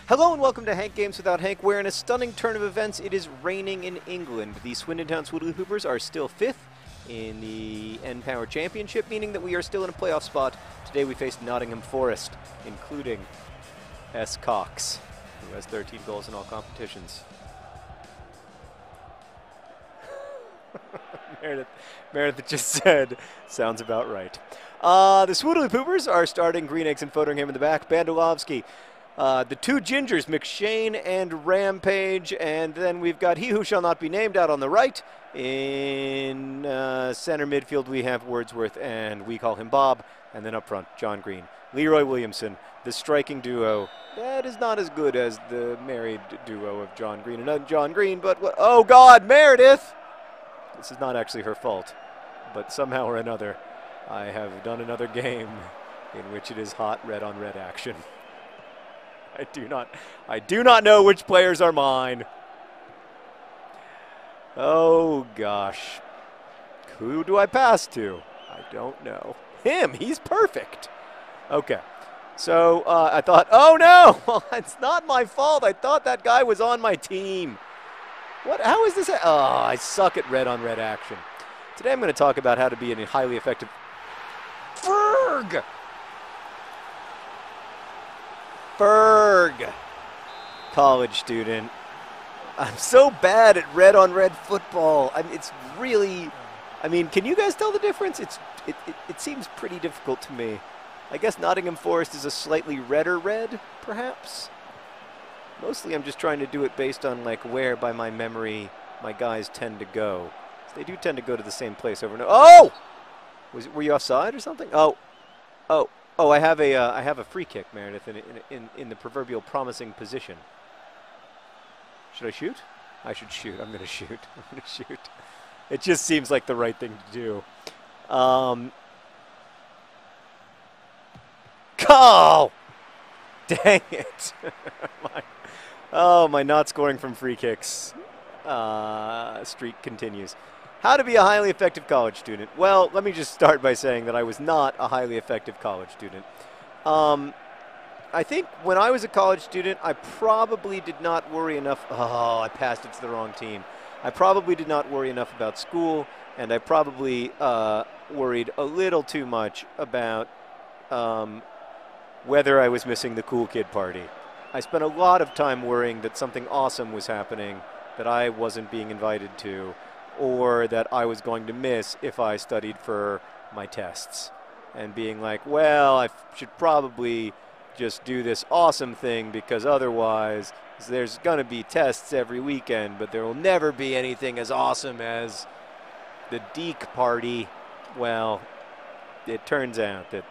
Hello and welcome to Hank Games Without Hank, where in a stunning turn of events it is raining in England. The Swindon Town Swoodilypoopers are still 5th in the N-Power Championship, meaning that we are still in a playoff spot. Today we face Nottingham Forest, including S. Cox, who has 13 goals in all competitions. Meredith just said, sounds about right. The Swoodilypoopers are starting Green Eggs and Fotheringham in the back, Bandulovsky. The two gingers, McShane and Rampage, and then we've got He Who Shall Not Be Named out on the right. In center midfield, we have Wordsworth, and we call him Bob. And then up front, John Green. Leroy Williamson, the striking duo. That is not as good as the married duo of John Green and John Green, but what? Oh, God, Meredith! This is not actually her fault, but somehow or another, I have done another game in which it is hot red-on-red action. I do not know which players are mine. Oh, gosh. Who do I pass to? I don't know. Him. He's perfect. Okay. So I thought, oh, no. Well, it's not my fault. I thought that guy was on my team. What? How is this? Oh, I suck at red-on-red action. Today I'm going to talk about how to be a highly effective... Ferg! College student. I'm so bad at red-on-red football. It's really... can you guys tell the difference? It seems pretty difficult to me. I guess Nottingham Forest is a slightly redder red, perhaps? Mostly I'm just trying to do it based on, like, where by my memory my guys tend to go. They do tend to go to the same place over and over. Oh! Were you offside or something? Oh, I have a free kick, Meredith, in the proverbial promising position. Should I shoot? I should shoot. I'm going to shoot. I'm going to shoot. It just seems like the right thing to do. Oh! Dang it. My not scoring from free kicks streak continues. How to be a highly effective college student? Well, let me just start by saying that I was not a highly effective college student. I think when I was a college student, I probably did not worry enough. Oh, I passed it to the wrong team. I probably did not worry enough about school, and I probably worried a little too much about whether I was missing the cool kid party. I spent a lot of time worrying that something awesome was happening that I wasn't being invited to, or that I was going to miss if I studied for my tests. And being like, well, I should probably just do this awesome thing because otherwise there's going to be tests every weekend, but there will never be anything as awesome as the Deke party. Well, it turns out that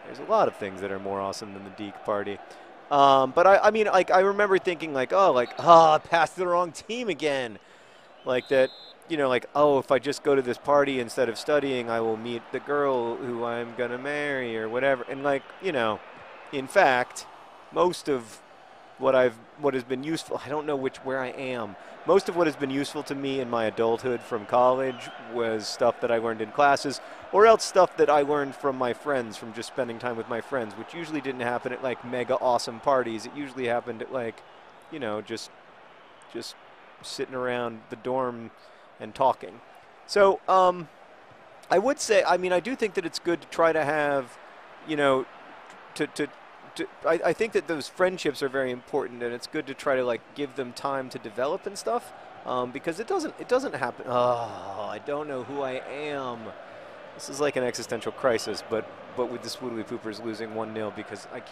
there's a lot of things that are more awesome than the Deke party. But I remember thinking like, I passed the wrong team again. Like that, if I just go to this party instead of studying, I will meet the girl who I'm going to marry or whatever. And in fact, most of what has been useful, I don't know where I am. Most of what has been useful to me in my adulthood from college was stuff that I learned in classes, or else stuff that I learned from my friends, from just spending time with my friends, which usually didn't happen at mega awesome parties. It usually happened at just sitting around the dorm and talking. So I would say, I do think that it's good to try to have, I think that those friendships are very important, and it's good to try to give them time to develop and stuff, because it doesn't happen. Oh, I don't know who I am. This is like an existential crisis, but with the Swoodilypoopers losing 1-0 because I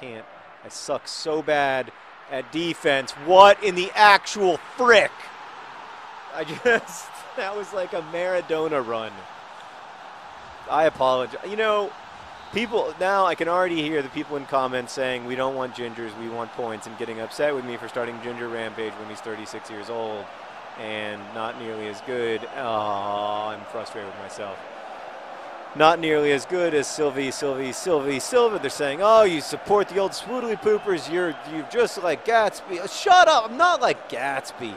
suck so bad at defense. What in the actual frick? That was like a Maradona run. I apologize. People, now I can already hear the people in comments saying we don't want gingers, we want points, and getting upset with me for starting Ginger Rampage when he's 36 years old and not nearly as good. Oh, I'm frustrated with myself. Not nearly as good as Silva. They're saying, oh, you support the old Swoodilypoopers, you're just like Gatsby. Shut up, I'm not like Gatsby.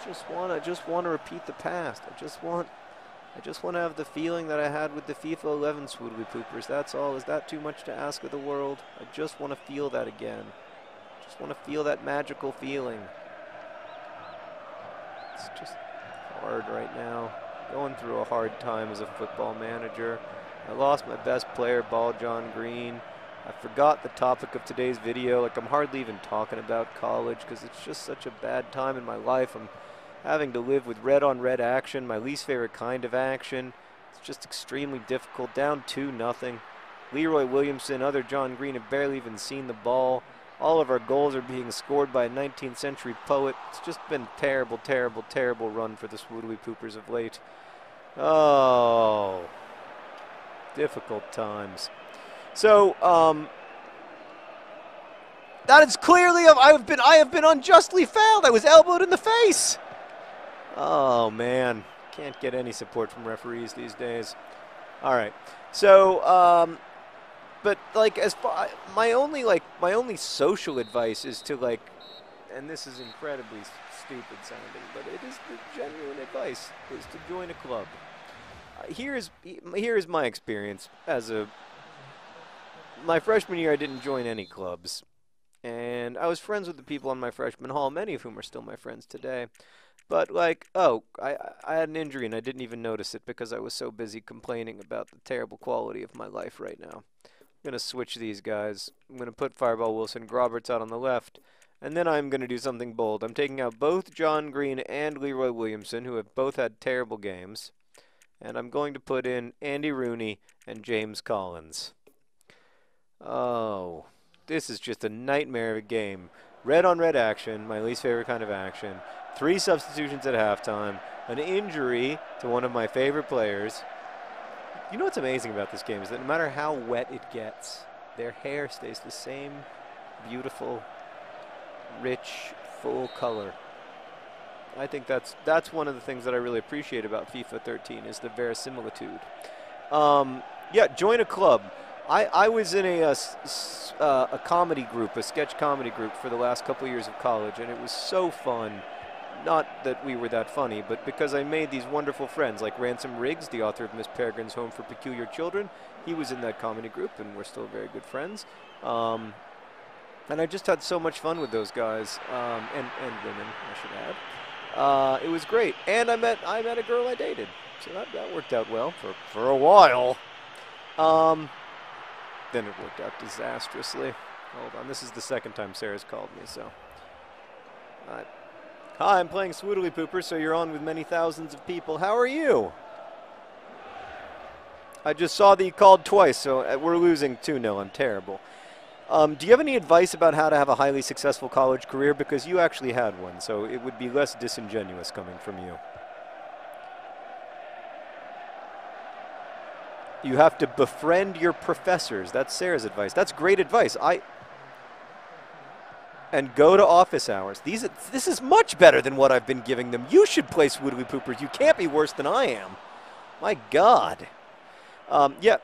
Just want to repeat the past. I just want I just want to have the feeling that I had with the FIFA 11 Swoodilypoopers. That's all. Is that too much to ask of the world? I just want to feel that again. Just want to feel that magical feeling. It's just hard right now. Going through a hard time as a football manager. I lost my best player, Ball John Green. I forgot the topic of today's video. Like, I'm hardly even talking about college because it's just such a bad time in my life. I'm having to live with red-on-red action, my least favorite kind of action. It's just extremely difficult. Down 2-0. Leroy Williamson, other John Green have barely even seen the ball. All of our goals are being scored by a 19th century poet. It's just been a terrible, terrible, terrible run for the Swoodilypoopers of late. Oh, difficult times. So, that is clearly, I have been unjustly fouled. I was elbowed in the face. Oh man, can't get any support from referees these days. All right, so but like as far my only social advice is to like, and this is incredibly stupid sounding, but it is the genuine advice, is to join a club. Here is my experience as my freshman year. I didn't join any clubs, and I was friends with the people on my freshman hall, many of whom are still my friends today. But like, oh, I had an injury and I didn't even notice it because I was so busy complaining about the terrible quality of my life right now. I'm going to switch these guys. I'm going to put Fireball Wilson Groberts out on the left, and then I'm going to do something bold. I'm taking out both John Green and Leroy Williamson, who have both had terrible games, and I'm going to put in Andy Rooney and James Collins. Oh, this is just a nightmare of a game. Red-on-red action, my least favorite kind of action. 3 substitutions at halftime. An injury to one of my favorite players. You know what's amazing about this game is that no matter how wet it gets, their hair stays the same beautiful, rich, full color. I think that's one of the things that I really appreciate about FIFA 13 is the verisimilitude. Yeah, join a club. I was in a comedy group, a sketch comedy group for the last couple of years of college, and it was so fun. Not that we were that funny, but because I made these wonderful friends, like Ransom Riggs, the author of Miss Peregrine's Home for Peculiar Children. He was in that comedy group, and we're still very good friends. And I just had so much fun with those guys, and women, I should add. It was great, and I met a girl I dated, so that worked out well for a while. Then it worked out disastrously. Hold on, this is the second time Sarah's called me, so. Hi, I'm playing Swoodilypoopers, so you're on with many thousands of people. How are you? I just saw that you called twice, so we're losing 2-0. I'm terrible. Do you have any advice about how to have a highly successful college career? Because you actually had one, so it would be less disingenuous coming from you. You have to befriend your professors. That's Sarah's advice. That's great advice. And go to office hours. This is much better than what I've been giving them. You should play Swoodilypoopers. You can't be worse than I am. My God. Yeah.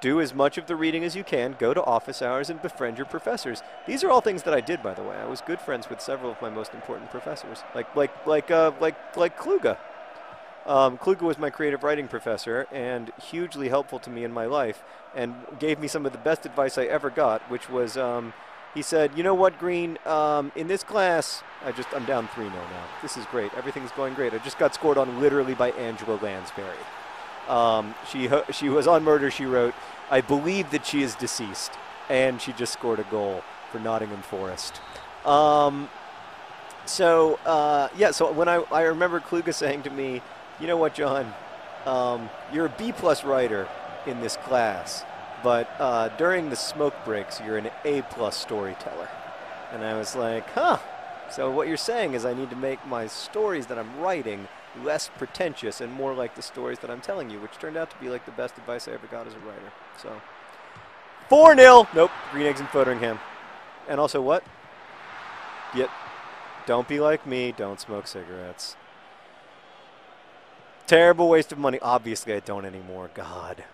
Do as much of the reading as you can. Go to office hours and befriend your professors. These are all things that I did, by the way. I was good friends with several of my most important professors, like Kluge. Kluge was my creative writing professor and hugely helpful to me in my life, and gave me some of the best advice I ever got, which was. He said, you know what, Green, in this class, I'm down 3-0 now. This is great. Everything's going great. I just got scored on literally by Angela Lansbury. She was on Murder, She Wrote. I believe that she is deceased, and she just scored a goal for Nottingham Forest. Yeah, so when I remember Kluge saying to me, you know what, John, you're a B+ writer in this class. But during the smoke breaks, you're an A+ storyteller. And I was like, huh. So what you're saying is I need to make my stories that I'm writing less pretentious and more like the stories that I'm telling you, which turned out to be like the best advice I ever got as a writer. So 4-0. Nope. Green Eggs and Fotheringham. And also what? Yet, don't be like me. Don't smoke cigarettes. Terrible waste of money. Obviously, I don't anymore. God.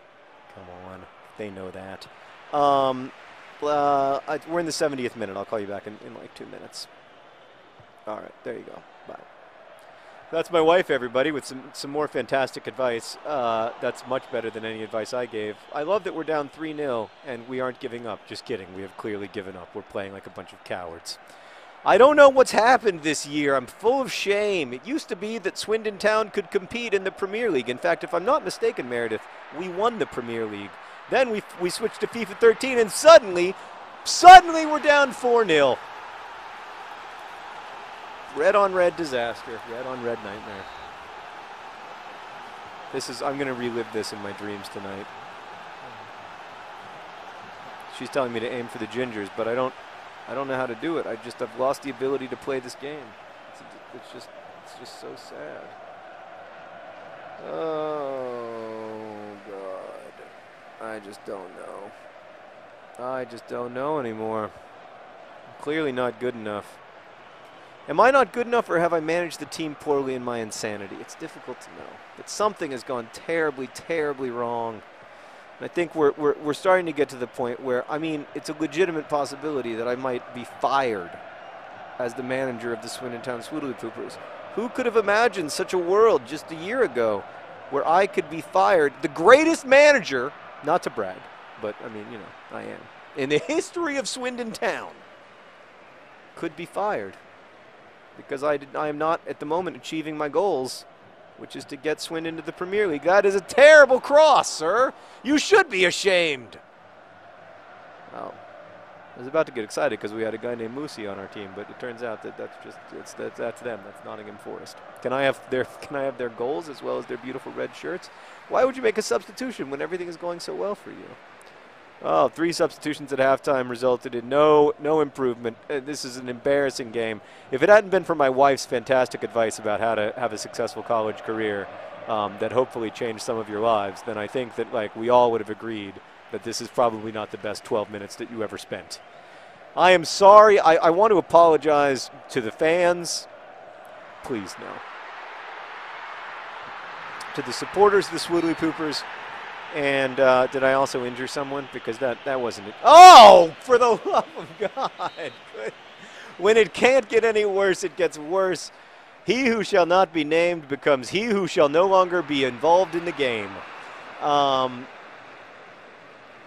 Come on. They know that. We're in the 70th minute. I'll call you back in like 2 minutes. All right, there you go. Bye. That's my wife, everybody, with some more fantastic advice. That's much better than any advice I gave. I love that we're down 3-0 and we aren't giving up. Just kidding. We have clearly given up. We're playing like a bunch of cowards. I don't know what's happened this year. I'm full of shame. It used to be that Swindon Town could compete in the Premier League. In fact, if I'm not mistaken, Meredith, we won the Premier League. Then we switched to FIFA 13, and suddenly we're down 4-0. Red on red disaster. Red on red nightmare. I'm going to relive this in my dreams tonight. She's telling me to aim for the gingers, but I don't know how to do it. I've lost the ability to play this game. It's just so sad. Oh God. I just don't know. I just don't know anymore. I'm clearly not good enough. Am I not good enough, or have I managed the team poorly in my insanity? It's difficult to know. But something has gone terribly, terribly wrong. And I think we're starting to get to the point where, I mean, it's a legitimate possibility that I might be fired as the manager of the Swindon Town Swoodilypoopers. Who could have imagined such a world just a year ago where I could be fired? The greatest manager, not to brag, but I mean, you know, I am, in the history of Swindon Town, could be fired. Because I am not, at the moment, achieving my goals, which is to get Swindon to the Premier League. That is a terrible cross, sir. You should be ashamed. Well, I was about to get excited because we had a guy named Moosey on our team, but it turns out that that's them. That's Nottingham Forest. Can I have their goals as well as their beautiful red shirts? Why would you make a substitution when everything is going so well for you? Oh, 3 substitutions at halftime resulted in no improvement. This is an embarrassing game. If it hadn't been for my wife's fantastic advice about how to have a successful college career that hopefully changed some of your lives, then I think that we all would have agreed that this is probably not the best 12 minutes that you ever spent. I am sorry. I want to apologize to the fans. Please, no. To the supporters of the Swoodilypoopers. And did I also injure someone? Because that wasn't it. Oh, for the love of God. When it can't get any worse, it gets worse. He who shall not be named becomes he who shall no longer be involved in the game. I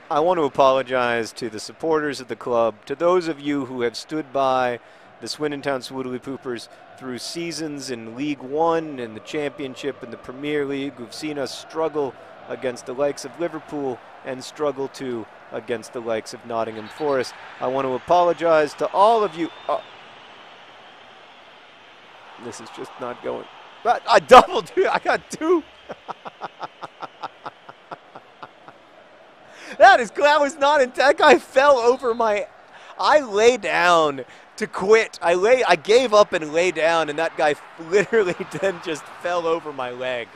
want to apologize to the supporters of the club, to those of you who have stood by the Swindon Town Swoodilypoopers through seasons in League One and the Championship and the Premier League, who've seen us struggle against the likes of Liverpool and struggle too against the likes of Nottingham Forest. I want to apologize to all of you. This is just not going. But I doubled it. I got 2. That was not in. That guy fell over my. I lay down to quit. I gave up and lay down, and that guy literally then just fell over my leg.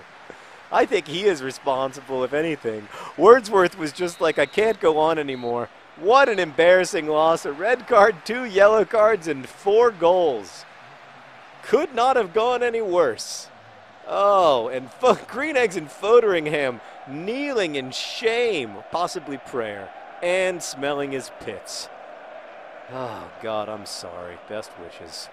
I think he is responsible, if anything. Wordsworth was just like, I can't go on anymore. What an embarrassing loss. A red card, 2 yellow cards, and 4 goals. Could not have gone any worse. Oh, and Green Eggs and Foderingham kneeling in shame, possibly prayer, and smelling his pits. Oh, God, I'm sorry. Best wishes.